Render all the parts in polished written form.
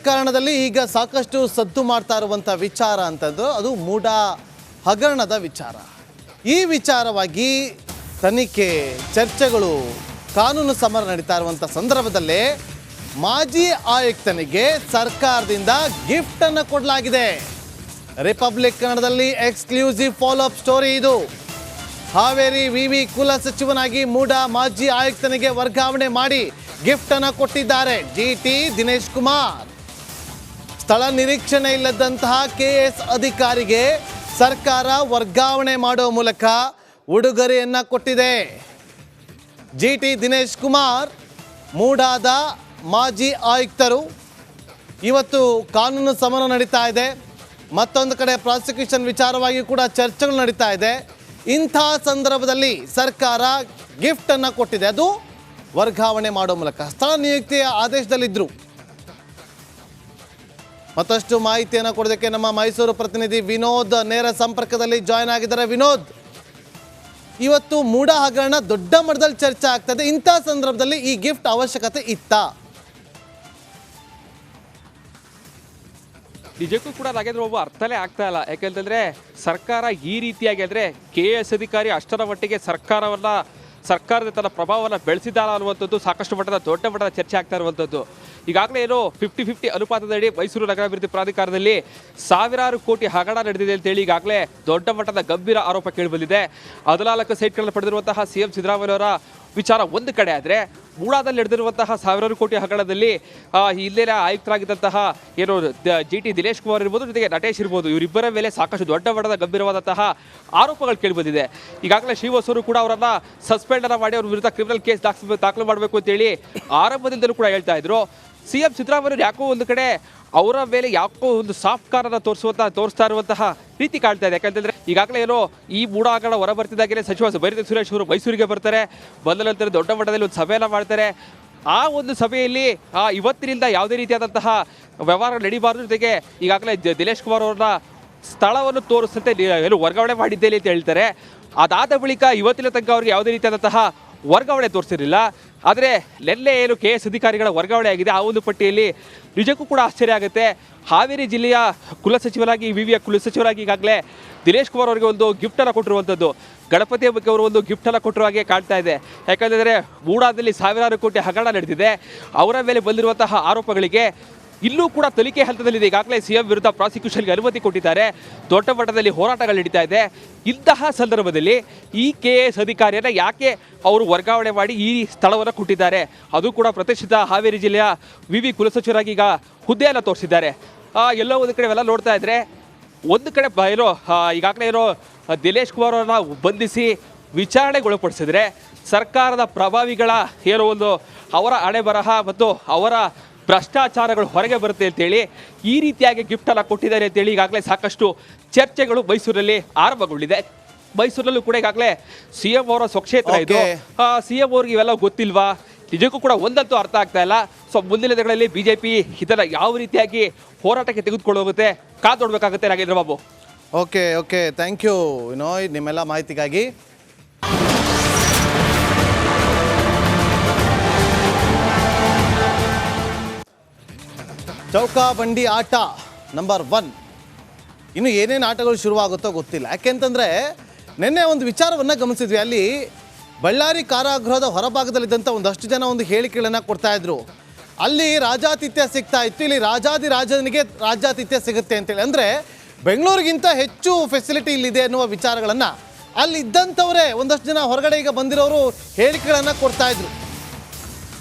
ರಾಜಕಾರಣದಲ್ಲಿ ಈಗ ಸಾಕಷ್ಟು ಸದ್ದು ಮಾಡ್ತಾ ಇರುವಂಥ ವಿಚಾರ ಅಂತಂದು ಅದು ಮೂಡ ಹಗರಣದ ವಿಚಾರ. ಈ ವಿಚಾರವಾಗಿ ತನಿಖೆ, ಚರ್ಚೆಗಳು, ಕಾನೂನು ಸಮರ ನಡೀತಾ ಇರುವಂಥ ಸಂದರ್ಭದಲ್ಲೇ ಮಾಜಿ ಆಯುಕ್ತನಿಗೆ ಸರ್ಕಾರದಿಂದ ಗಿಫ್ಟ್ ಅನ್ನು ಕೊಡಲಾಗಿದೆ. ರಿಪಬ್ಲಿಕ್ ಕನ್ನಡದಲ್ಲಿ ಎಕ್ಸ್ಕ್ಲೂಸಿವ್ ಫಾಲೋ ಅಪ್ ಸ್ಟೋರಿ ಇದು. ಹಾವೇರಿ ವಿವಿ ಕುಲ ಸಚಿವನಾಗಿ ಮೂಡ ಮಾಜಿ ಆಯುಕ್ತನಿಗೆ ವರ್ಗಾವಣೆ ಮಾಡಿ ಗಿಫ್ಟ್ ಅನ್ನು ಕೊಟ್ಟಿದ್ದಾರೆ ಜಿಟಿ ದಿನೇಶ್ ಕುಮಾರ್. ಸ್ಥಳ ನಿರೀಕ್ಷಣೆ ಇಲ್ಲದಂತಹ ಕೆಎಸ್ ಅಧಿಕಾರಿಗೆ ಸರ್ಕಾರ ವರ್ಗಾವಣೆ ಮಾಡುವ ಮೂಲಕ ಉಡುಗೊರೆಯನ್ನ ಕೊಟ್ಟಿದೆ. ಜಿಟಿ ದಿನೇಶ್ ಕುಮಾರ್ ಮೂಡಾದ ಮಾಜಿ ಆಯುಕ್ತರು. ಇವತ್ತು ಕಾನೂನು ಸಮರ ನಡೀತಾ ಇದೆ. ಮತ್ತೊಂದು ಕಡೆ ಪ್ರಾಸಿಕ್ಯೂಷನ್ ವಿಚಾರವಾಗಿ ಕೂಡ ಚರ್ಚೆಗಳು ನಡೀತಾ ಇದೆ. ಇಂಥ ಸಂದರ್ಭದಲ್ಲಿ ಸರ್ಕಾರ ಗಿಫ್ಟ್ ಅನ್ನು ಕೊಟ್ಟಿದೆ, ಅದು ವರ್ಗಾವಣೆ ಮಾಡೋ ಮೂಲಕ. ಸ್ಥಳ ನಿಯುಕ್ತಿಯ ಆದೇಶದಲ್ಲಿದ್ದರು. ಮತ್ತಷ್ಟು ಮಾಹಿತಿಯನ್ನು ಕೊಡೋದಕ್ಕೆ ನಮ್ಮ ಮೈಸೂರು ಪ್ರತಿನಿಧಿ ವಿನೋದ್ ನೇರ ಸಂಪರ್ಕದಲ್ಲಿ ಜಾಯ್ನ್ ಆಗಿದ್ದಾರೆ. ವಿನೋದ್, ಇವತ್ತು ಮೂಡ ಹಗರಣ ದೊಡ್ಡ ಮಟ್ಟದಲ್ಲಿ ಚರ್ಚೆ ಆಗ್ತದೆ. ಇಂಥ ಸಂದರ್ಭದಲ್ಲಿ ಈ ಗಿಫ್ಟ್ ಅವಶ್ಯಕತೆ ಇತ್ತಾ? ನಿಜಕ್ಕೂ ಕೂಡ ನಾಗೇಂದ್ರ ಬಾಬು ಅರ್ಥನೇ ಆಗ್ತಾ ಇಲ್ಲ. ಯಾಕೆಂತಂದ್ರೆ ಸರ್ಕಾರ ಈ ರೀತಿಯಾಗಿ ಅಂದರೆ KS ಅಧಿಕಾರಿ ಅಷ್ಟರ ಮಟ್ಟಿಗೆ ಸರ್ಕಾರದ ತನ್ನ ಪ್ರಭಾವವನ್ನು ಬೆಳೆಸಿದ್ದಾರ ಅನ್ನುವಂಥದ್ದು ಸಾಕಷ್ಟು ಮಟ್ಟದ ದೊಡ್ಡ ಮಟ್ಟದ ಚರ್ಚೆ ಆಗ್ತಾ ಇರುವಂಥದ್ದು. ಈಗಾಗಲೇ ಏನು 50-50 ಅನುಪಾತದಡಿ ಮೈಸೂರು ನಗರಾಭಿವೃದ್ಧಿ ಪ್ರಾಧಿಕಾರದಲ್ಲಿ ಸಾವಿರಾರು ಕೋಟಿ ಹಗರಣ ನಡೆದಿದೆ ಅಂತೇಳಿ ಈಗಾಗಲೇ ದೊಡ್ಡ ಮಟ್ಟದ ಗಂಭೀರ ಆರೋಪ ಕೇಳಿಬಂದಿದೆ. 14 ಸೈಟ್ಗಳನ್ನು ಪಡೆದಿರುವಂತಹ CM ಸಿದ್ದರಾಮಯ್ಯ ಅವರ ವಿಚಾರ ಒಂದು ಕಡೆ ಆದರೆ, ಮೂಡಾದಲ್ಲಿ ನಡೆದಿರುವಂತಹ ಸಾವಿರಾರು ಕೋಟಿ ಹಗರಣದಲ್ಲಿ ಇಲ್ಲೇನ ಆಯುಕ್ತರಾಗಿದ್ದಂತಹ ಏನು GT ದಿನೇಶ್ ಕುಮಾರ್ ಇರ್ಬೋದು, ಜೊತೆಗೆ ನಟೇಶ್ ಇರ್ಬೋದು, ಇವರಿಬ್ಬರ ಮೇಲೆ ಸಾಕಷ್ಟು ದೊಡ್ಡ ಮಟ್ಟದ ಗಂಭೀರವಾದಂತಹ ಆರೋಪಗಳು ಕೇಳಿಬಂದಿದೆ. ಈಗಾಗಲೇ ಶ್ರೀವಾಸ್ ಅವರು ಕೂಡ ಅವರನ್ನ ಸಸ್ಪೆಂಡ್ ಮಾಡಿ ಅವ್ರ ವಿರುದ್ಧ ಕ್ರಿಮಿನಲ್ ಕೇಸ್ ದಾಖಲು ಮಾಡಬೇಕು ಅಂತೇಳಿ ಆರಂಭದಿಂದಲೂ ಕೂಡ ಹೇಳ್ತಾ ಇದ್ರು. CM ಸಿದ್ದರಾಮಯ್ಯ ಯಾಕೋ ಒಂದು ಕಡೆ ಅವರ ಮೇಲೆ ಯಾಕೋ ಒಂದು ಸಾಫ್ಟ್ ಕಾರ್ನ ತೋರಿಸ್ತಾ ಇರುವಂತಹ ರೀತಿ ಕಾಣ್ತಾ ಇದೆ. ಯಾಕಂತಂದ್ರೆ ಈಗಾಗಲೇ ಏನೋ ಈ ಮೂಡ ಹಗರಣ ಹೊರ ಬರ್ತಿದ್ದಾಗಲೇ ಸಚಿವ ಬೈರತಿ ಸುರೇಶ್ ಅವರು ಮೈಸೂರಿಗೆ ಬರ್ತಾರೆ. ಬಂದ ನಂತರ ದೊಡ್ಡ ಮಟ್ಟದಲ್ಲಿ ಒಂದು ಸಭೆಯನ್ನು ಮಾಡ್ತಾರೆ. ಆ ಒಂದು ಸಭೆಯಲ್ಲಿ ಇವತ್ತಿನಿಂದ ಯಾವುದೇ ರೀತಿಯಾದಂತಹ ವ್ಯವಹಾರ ನಡೀಬಾರ್ದು, ಜೊತೆಗೆ ಈಗಾಗಲೇ ದಿನೇಶ್ ಕುಮಾರ್ ಅವ್ರನ್ನ ಸ್ಥಳವನ್ನು ತೋರಿಸಂತೆ ಏನು ವರ್ಗಾವಣೆ ಮಾಡಿದ್ದೇನೆ ಅಂತ ಹೇಳ್ತಾರೆ. ಅದಾದ ಬಳಿಕ ಇವತ್ತಿನ ತನಕ ಅವ್ರಿಗೆ ಯಾವುದೇ ರೀತಿಯಾದಂತಹ ವರ್ಗಾವಣೆ ತೋರಿಸಿರಲಿಲ್ಲ. ಆದರೆ ನೆನ್ನೆ ಏನು KS ಅಧಿಕಾರಿಗಳ ವರ್ಗಾವಣೆ ಆಗಿದೆ, ಆ ಒಂದು ಪಟ್ಟಿಯಲ್ಲಿ ನಿಜಕ್ಕೂ ಕೂಡ ಆಶ್ಚರ್ಯ ಆಗುತ್ತೆ. ಹಾವೇರಿ ಜಿಲ್ಲೆಯ ಕುಲಸಚಿವರಾಗಿ ವಿವಿಯ ಕುಲಸಚಿವರಾಗಿ ಈಗಾಗಲೇ ದಿನೇಶ್ ಕುಮಾರ್ ಅವರಿಗೆ ಒಂದು ಗಿಫ್ಟನ್ನು ಕೊಟ್ಟಿರುವಂಥದ್ದು, ಗಣಪತಿ ಹಬ್ಬಕ್ಕೆ ಅವರು ಒಂದು ಗಿಫ್ಟನ್ನು ಕೊಟ್ಟಿರೋ ಹಾಗೆ ಕಾಣ್ತಾ ಇದೆ. ಯಾಕಂದರೆ ಮೂಡಾದಲ್ಲಿ ಸಾವಿರಾರು ಕೋಟಿ ಹಗರಣ ನಡೆದಿದೆ. ಅವರ ಮೇಲೆ ಬಂದಿರುವಂತಹ ಆರೋಪಗಳಿಗೆ ಇಲ್ಲೂ ಕೂಡ ತನಿಖೆ ಹಂತದಲ್ಲಿದೆ. ಈಗಾಗಲೇ CM ವಿರುದ್ಧ ಪ್ರಾಸಿಕ್ಯೂಷನ್ಗೆ ಅನುಮತಿ ಕೊಟ್ಟಿದ್ದಾರೆ. ದೊಡ್ಡ ಮಟ್ಟದಲ್ಲಿ ಹೋರಾಟಗಳು ನಡೀತಾ ಇದೆ. ಇಂತಹ ಸಂದರ್ಭದಲ್ಲಿ ಈ KS ಅಧಿಕಾರಿಯನ್ನು ಯಾಕೆ ಅವರು ವರ್ಗಾವಣೆ ಮಾಡಿ ಈ ಸ್ಥಳವನ್ನು ಕೊಟ್ಟಿದ್ದಾರೆ? ಅದು ಕೂಡ ಪ್ರತಿಷ್ಠಿತ ಹಾವೇರಿ ಜಿಲ್ಲೆಯ ವಿವಿ ಕುಲಸಚಿವರಾಗಿ ಈಗ ಹುದ್ದೆಯನ್ನು ತೋರಿಸಿದ್ದಾರೆ. ಎಲ್ಲೋ ಒಂದು ಕಡೆ ಎಲ್ಲ ನೋಡ್ತಾ ಇದ್ರೆ, ಒಂದು ಕಡೆ ಈಗಾಗಲೇ ದಿನೇಶ್ ಕುಮಾರ್ ಅವರನ್ನ ಬಂಧಿಸಿ ವಿಚಾರಣೆಗೊಳಪಡಿಸಿದ್ರೆ ಸರ್ಕಾರದ ಪ್ರಭಾವಿಗಳ ಒಂದು ಅವರ ಹಣೆ ಬರಹ ಮತ್ತು ಅವರ ಭ್ರಷ್ಟಾಚಾರಗಳು ಹೊರಗೆ ಬರುತ್ತೆ ಅಂತೇಳಿ ಈ ರೀತಿಯಾಗಿ ಗಿಫ್ಟನ್ನು ಕೊಟ್ಟಿದ್ದಾರೆ ಅಂತೇಳಿ ಈಗಾಗಲೇ ಸಾಕಷ್ಟು ಚರ್ಚೆಗಳು ಮೈಸೂರಲ್ಲಿ ಆರಂಭಗೊಂಡಿದೆ. ಮೈಸೂರಲ್ಲೂ ಕೂಡ ಈಗಾಗಲೇ CM ಅವರ ಸ್ವಕ್ಷೇತ್ರ ಇದು. CM ಅವ್ರಿಗೆ ಇವೆಲ್ಲ ಗೊತ್ತಿಲ್ವಾ? ನಿಜಕ್ಕೂ ಕೂಡ ಒಂದಂತೂ ಅರ್ಥ ಆಗ್ತಾ ಇಲ್ಲ. ಸೊ ಮುಂದಿನ ದಿನಗಳಲ್ಲಿ BJP ಇದನ್ನು ಯಾವ ರೀತಿಯಾಗಿ ಹೋರಾಟಕ್ಕೆ ತೆಗೆದುಕೊಂಡು ಹೋಗುತ್ತೆ ಕಾದೊಡ್ಬೇಕಾಗುತ್ತೆ Nagendra Babu. Okay thank you Vinoy ನಿಮ್ಮೆಲ್ಲ ಮಾಹಿತಿಗಾಗಿ. ಚೌಕ ಬಂಡಿ ಆಟ ನಂಬರ್ 1. ಇನ್ನು ಏನೇನು ಆಟಗಳು ಶುರುವಾಗುತ್ತೋ ಗೊತ್ತಿಲ್ಲ. ಯಾಕೆಂತಂದರೆ ನಿನ್ನೆ ಒಂದು ವಿಚಾರವನ್ನು ಗಮನಿಸಿದ್ವಿ. ಅಲ್ಲಿ ಬಳ್ಳಾರಿ ಕಾರಾಗೃಹದ ಹೊರಭಾಗದಲ್ಲಿದ್ದಂಥ ಒಂದಷ್ಟು ಜನ ಒಂದು ಹೇಳಿಕೆಗಳನ್ನು ಕೊಡ್ತಾಯಿದ್ರು. ಅಲ್ಲಿ ರಾಜಾತಿಥ್ಯ ಸಿಗ್ತಾ ಇತ್ತು, ಇಲ್ಲಿ ರಾಜನಿಗೆ ರಾಜಾತಿಥ್ಯ ಸಿಗುತ್ತೆ ಅಂತೇಳಿ. ಅಂದರೆ ಬೆಂಗಳೂರಿಗಿಂತ ಹೆಚ್ಚು ಫೆಸಿಲಿಟಿ ಇಲ್ಲಿದೆ ಅನ್ನುವ ವಿಚಾರಗಳನ್ನು ಅಲ್ಲಿ ಇದ್ದಂಥವರೇ ಒಂದಷ್ಟು ಜನ ಹೊರಗಡೆ ಈಗ ಬಂದಿರೋರು ಹೇಳಿಕೆಗಳನ್ನು ಕೊಡ್ತಾಯಿದ್ರು.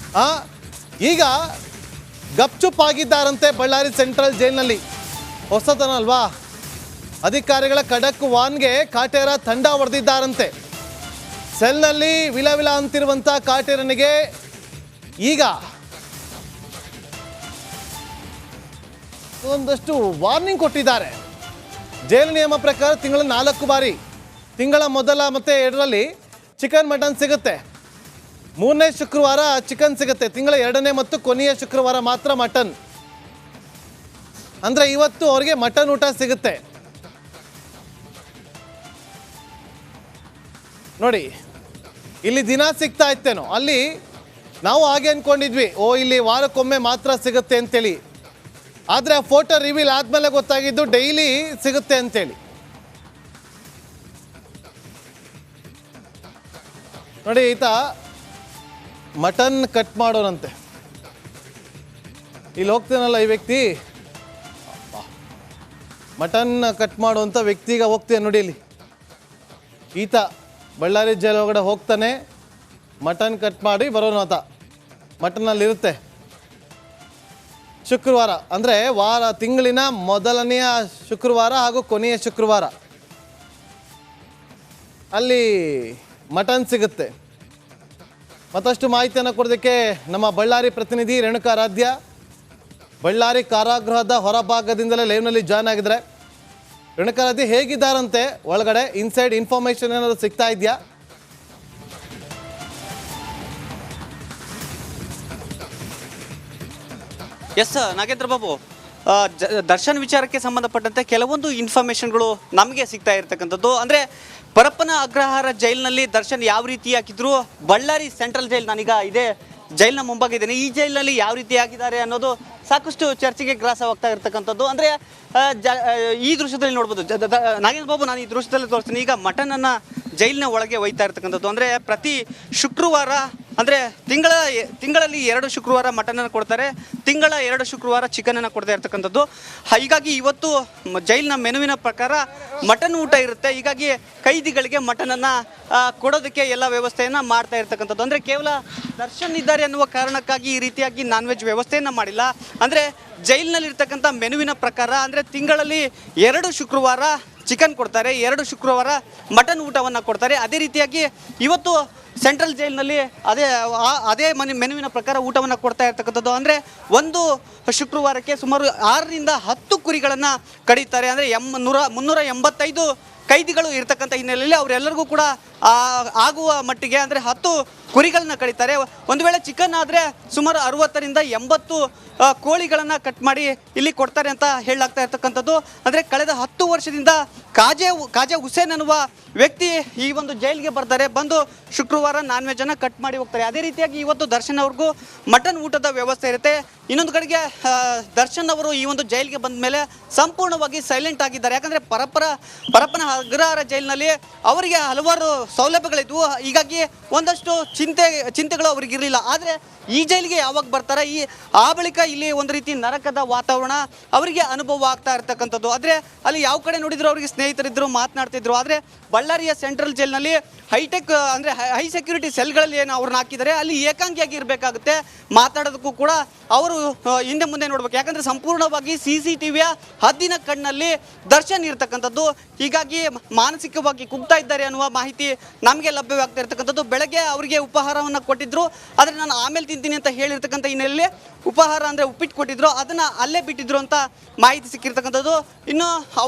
ಈಗ ಗಪ್ಚುಪ್ ಆಗಿದ್ದಾರಂತೆ ಬಳ್ಳಾರಿ ಸೆಂಟ್ರಲ್ ಜೈಲಿನಲ್ಲಿ. ಹೊಸತನ ಅಲ್ವಾ? ಅಧಿಕಾರಿಗಳ ಖಡಕ್ ವಾನ್ಗೆ ಕಾಟೇರ ತಂಡ ಹೊಡೆದಿದ್ದಾರಂತೆ. ಸೆಲ್ನಲ್ಲಿ ವಿಲವಿಲ ಅಂತಿರುವಂಥ ಕಾಟೇರನಿಗೆ ಈಗ ಒಂದಷ್ಟು ವಾರ್ನಿಂಗ್ ಕೊಟ್ಟಿದ್ದಾರೆ. ಜೈಲು ನಿಯಮ ಪ್ರಕಾರ ತಿಂಗಳ 4 ಬಾರಿ, ತಿಂಗಳ ಮೊದಲ ಮತ್ತು 2ರಲ್ಲಿ ಚಿಕನ್ ಮಟನ್ ಸಿಗುತ್ತೆ. 3ನೇ ಶುಕ್ರವಾರ ಚಿಕನ್ ಸಿಗುತ್ತೆ. ತಿಂಗಳ 2ನೇ ಮತ್ತು ಕೊನೆಯ ಶುಕ್ರವಾರ ಮಾತ್ರ ಮಟನ್. ಅಂದರೆ ಇವತ್ತು ಅವರಿಗೆ ಮಟನ್ ಊಟ ಸಿಗುತ್ತೆ. ನೋಡಿ, ಇಲ್ಲಿ ದಿನ ಸಿಗ್ತಾ ಇತ್ತೇನೋ, ಅಲ್ಲಿ ನಾವು ಹಾಗೆ ಅಂದ್ಕೊಂಡಿದ್ವಿ, ಓ ಇಲ್ಲಿ ವಾರಕ್ಕೊಮ್ಮೆ ಮಾತ್ರ ಸಿಗುತ್ತೆ ಅಂತೇಳಿ. ಆದರೆ ಫೋಟೋ ರಿವೀಲ್ ಆದಮೇಲೆ ಗೊತ್ತಾಗಿದ್ದು ಡೈಲಿ ಸಿಗುತ್ತೆ ಅಂತೇಳಿ. ನೋಡಿ, ಈತ ಮಟನ್ ಕಟ್ ಮಾಡೋರಂತೆ. ಇಲ್ಲಿ ಹೋಗ್ತೀನಲ್ಲ ಈ ವ್ಯಕ್ತಿ, ಮಟನ್ ಕಟ್ ಮಾಡುವಂಥ ವ್ಯಕ್ತಿಗೆ ಹೋಗ್ತೀಯ ನೋಡಿ. ಇಲ್ಲಿ ಈತ ಬಳ್ಳಾರಿ ಜೈಲ್ ಒಳಗಡೆ ಹೋಗ್ತಾನೆ, ಮಟನ್ ಕಟ್ ಮಾಡಿ ಬರೋನು ಆತ. ಮಟನ್ನಲ್ಲಿರುತ್ತೆ ಶುಕ್ರವಾರ, ಅಂದರೆ ತಿಂಗಳಿನ ಮೊದಲನೆಯ ಶುಕ್ರವಾರ ಹಾಗೂ ಕೊನೆಯ ಶುಕ್ರವಾರ ಅಲ್ಲಿ ಮಟನ್ ಸಿಗುತ್ತೆ. ಮತ್ತಷ್ಟು ಮಾಹಿತಿಯನ್ನು ಕೊಡೋದಕ್ಕೆ ನಮ್ಮ ಬಳ್ಳಾರಿ ಪ್ರತಿನಿಧಿ ರೇಣುಕಾ ಆರಾಧ್ಯ ಬಳ್ಳಾರಿ ಕಾರಾಗೃಹದ ಹೊರಭಾಗದಿಂದಲೇ ಲೈವ್ನಲ್ಲಿ ಜಾಯ್ನ್ ಆಗಿದ್ದಾರೆ. ರೇಣುಕಾ ಆರಾಧ್ಯ, ಹೇಗಿದ್ದಾರಂತೆ ಒಳಗಡೆ? ಇನ್ಸೈಡ್ ಇನ್ಫಾರ್ಮೇಶನ್ ಏನಾದರೂ ಸಿಗ್ತಾ ಇದೆಯಾ? ಎಸ್ ನಾಗೇಂದ್ರ ಬಾಬು, ದರ್ಶನ್ ವಿಚಾರಕ್ಕೆ ಸಂಬಂಧಪಟ್ಟಂತೆ ಕೆಲವೊಂದು ಇನ್ಫಾರ್ಮೇಷನ್ಗಳು ನಮಗೆ ಸಿಗ್ತಾ ಇರ್ತಕ್ಕಂಥದ್ದು. ಅಂದರೆ ಪರಪ್ಪನ ಅಗ್ರಹಾರ ಜೈಲಿನಲ್ಲಿ ದರ್ಶನ್ ಯಾವ ರೀತಿ ಹಾಕಿದ್ರು, ಬಳ್ಳಾರಿ ಸೆಂಟ್ರಲ್ ಜೈಲ್, ನಾನೀಗ ಇದೇ ಜೈಲಿನ ಮುಂಭಾಗಿದ್ದೇನೆ, ಈ ಜೈಲಿನಲ್ಲಿ ಯಾವ ರೀತಿ ಆಗಿದ್ದಾರೆ ಅನ್ನೋದು ಸಾಕಷ್ಟು ಚರ್ಚೆಗೆ ಗ್ರಾಸವಾಗ್ತಾ ಇರ್ತಕ್ಕಂಥದ್ದು. ಅಂದರೆ ಈ ದೃಶ್ಯದಲ್ಲಿ ನೋಡ್ಬೋದು ನಾಗೇಂದ್ರ ಬಾಬು, ನಾನು ಈ ದೃಶ್ಯದಲ್ಲಿ ತೋರಿಸ್ತೀನಿ. ಈಗ ಮಟನನ್ನು ಜೈಲಿನ ಒಳಗೆ ಒಯ್ತಾ ಇರ್ತಕ್ಕಂಥದ್ದು. ಅಂದರೆ ಪ್ರತಿ ಶುಕ್ರವಾರ, ಅಂದರೆ ತಿಂಗಳಲ್ಲಿ 2 ಶುಕ್ರವಾರ ಮಟನನ್ನು ಕೊಡ್ತಾರೆ, ತಿಂಗಳ 2 ಶುಕ್ರವಾರ ಚಿಕನನ್ನು ಕೊಡ್ತಾ ಇರ್ತಕ್ಕಂಥದ್ದು. ಹೀಗಾಗಿ ಇವತ್ತು ಜೈಲಿನ ಮೆನುವಿನ ಪ್ರಕಾರ ಮಟನ್ ಊಟ ಇರುತ್ತೆ. ಹೀಗಾಗಿ ಕೈದಿಗಳಿಗೆ ಮಟನನ್ನು ಕೊಡೋದಕ್ಕೆ ಎಲ್ಲ ವ್ಯವಸ್ಥೆಯನ್ನು ಮಾಡ್ತಾ ಇರ್ತಕ್ಕಂಥದ್ದು. ಅಂದರೆ ಕೇವಲ ದರ್ಶನ್ ಇದ್ದಾರೆ ಅನ್ನುವ ಕಾರಣಕ್ಕಾಗಿ ಈ ರೀತಿಯಾಗಿ ನಾನ್ ವೆಜ್ ವ್ಯವಸ್ಥೆಯನ್ನು ಮಾಡಿಲ್ಲ. ಅಂದರೆ ಜೈಲಿನಲ್ಲಿರ್ತಕ್ಕಂಥ ಮೆನುವಿನ ಪ್ರಕಾರ, ಅಂದರೆ ತಿಂಗಳಲ್ಲಿ 2 ಶುಕ್ರವಾರ ಚಿಕನ್ ಕೊಡ್ತಾರೆ, 2 ಶುಕ್ರವಾರ ಮಟನ್ ಊಟವನ್ನು ಕೊಡ್ತಾರೆ. ಅದೇ ರೀತಿಯಾಗಿ ಇವತ್ತು ಸೆಂಟ್ರಲ್ ಜೈಲಿನಲ್ಲಿ ಅದೇ ಮೆನುವಿನ ಪ್ರಕಾರ ಊಟವನ್ನು ಕೊಡ್ತಾ ಇರ್ತಕ್ಕಂಥದ್ದು. ಅಂದರೆ ಒಂದು ಶುಕ್ರವಾರಕ್ಕೆ ಸುಮಾರು 6 ರಿಂದ 10 ಕುರಿಗಳನ್ನು ಕಡಿತಾರೆ. ಅಂದರೆ 385 ಕೈದಿಗಳು ಇರ್ತಕ್ಕಂಥ ಹಿನ್ನೆಲೆಯಲ್ಲಿ ಅವರೆಲ್ಲರಿಗೂ ಕೂಡ ಆಗುವ ಮಟ್ಟಿಗೆ ಅಂದರೆ 10 ಕುರಿಗಳನ್ನ ಕಡಿತಾರೆ. ಒಂದು ವೇಳೆ ಚಿಕನ್ ಆದರೆ ಸುಮಾರು 60 ರಿಂದ 80 ಕೋಳಿಗಳನ್ನು ಕಟ್ ಮಾಡಿ ಇಲ್ಲಿ ಕೊಡ್ತಾರೆ ಅಂತ ಹೇಳಲಾಗ್ತಾ ಇರ್ತಕ್ಕಂಥದ್ದು. ಅಂದರೆ ಕಳೆದ 10 ವರ್ಷದಿಂದ ಖಾಜಾ ಹುಸೇನ್ ಅನ್ನುವ ವ್ಯಕ್ತಿ ಈ ಒಂದು ಜೈಲಿಗೆ ಬರ್ತಾರೆ, ಬಂದು ಶುಕ್ರವಾರ ನಾನ್ ವೆಜ್ಜನ್ನು ಕಟ್ ಮಾಡಿ ಹೋಗ್ತಾರೆ. ಅದೇ ರೀತಿಯಾಗಿ ಇವತ್ತು ದರ್ಶನ್ ಅವ್ರಿಗೂ ಮಟನ್ ಊಟದ ವ್ಯವಸ್ಥೆ ಇರುತ್ತೆ. ಇನ್ನೊಂದು ಕಡೆಗೆ ದರ್ಶನ್ ಅವರು ಈ ಒಂದು ಜೈಲಿಗೆ ಬಂದ ಮೇಲೆ ಸಂಪೂರ್ಣವಾಗಿ ಸೈಲೆಂಟ್ ಆಗಿದ್ದಾರೆ. ಯಾಕಂದರೆ ಪರಪ್ಪನ ಅಗ್ರಹಾರ ಜೈಲಿನಲ್ಲಿ ಅವರಿಗೆ ಹಲವಾರು ಸೌಲಭ್ಯಗಳಿದ್ವು, ಹೀಗಾಗಿ ಒಂದಷ್ಟು ಚಿಂತೆಗಳು ಅವರಿಗಿರಲಿಲ್ಲ. ಆದರೆ ಈ ಜೈಲಿಗೆ ಯಾವಾಗ ಬರ್ತಾರೆ, ಆ ಬಳಿಕ ಇಲ್ಲಿ ಒಂದು ರೀತಿ ನರಕದ ವಾತಾವರಣ ಅವರಿಗೆ ಅನುಭವ ಆಗ್ತಾ ಇರ್ತಕ್ಕಂಥದ್ದು. ಆದರೆ ಅಲ್ಲಿ ಯಾವ ಕಡೆ ನೋಡಿದ್ರು ಅವರಿಗೆ ಸ್ನೇಹಿತರಿದ್ದರು, ಮಾತನಾಡ್ತಿದ್ರು. ಆದರೆ ಬಳ್ಳಾರಿಯ ಸೆಂಟ್ರಲ್ ಜೈಲಿನಲ್ಲಿ ಹೈಟೆಕ್ ಅಂದರೆ ಹೈ ಸೆಕ್ಯೂರಿಟಿ ಸೆಲ್ಗಳಲ್ಲಿ ಏನು ಅವ್ರನ್ನ ಹಾಕಿದ್ದಾರೆ, ಅಲ್ಲಿ ಏಕಾಂಗಿಯಾಗಿ ಇರಬೇಕಾಗುತ್ತೆ. ಮಾತಾಡೋದಕ್ಕೂ ಕೂಡ ಅವರು ಹಿಂದೆ ಮುಂದೆ ನೋಡ್ಬೇಕು. ಯಾಕಂದರೆ ಸಂಪೂರ್ಣವಾಗಿ CCTVಯ ಹದ್ದಿನ ಕಣ್ಣಲ್ಲಿ ದರ್ಶನ್ ಇರ್ತಕ್ಕಂಥದ್ದು. ಹೀಗಾಗಿ ಮಾನಸಿಕವಾಗಿ ಕುಗ್ತಾ ಇದ್ದಾರೆ ಅನ್ನುವ ಮಾಹಿತಿ ನಮಗೆ ಲಭ್ಯವಾಗ್ತಾ ಇರ್ತಕ್ಕಂಥದ್ದು. ಬೆಳಗ್ಗೆ ಅವರಿಗೆ ಉಪಹಾರವನ್ನು ಕೊಟ್ಟಿದ್ರು, ಆದರೆ ನಾನು ಆಮೇಲೆ ತಿಂತೀನಿ ಅಂತ ಹೇಳಿರ್ತಕ್ಕಂಥ ಹಿನ್ನೆಲೆಯಲ್ಲಿ ಉಪಹಾರ ಅಂದರೆ ಉಪ್ಪಿಟ್ಟು ಕೊಟ್ಟಿದ್ರು, ಅದನ್ನು ಅಲ್ಲೇ ಬಿಟ್ಟಿದ್ರು ಅಂತ ಮಾಹಿತಿ ಸಿಕ್ಕಿರ್ತಕ್ಕಂಥದ್ದು. ಇನ್ನು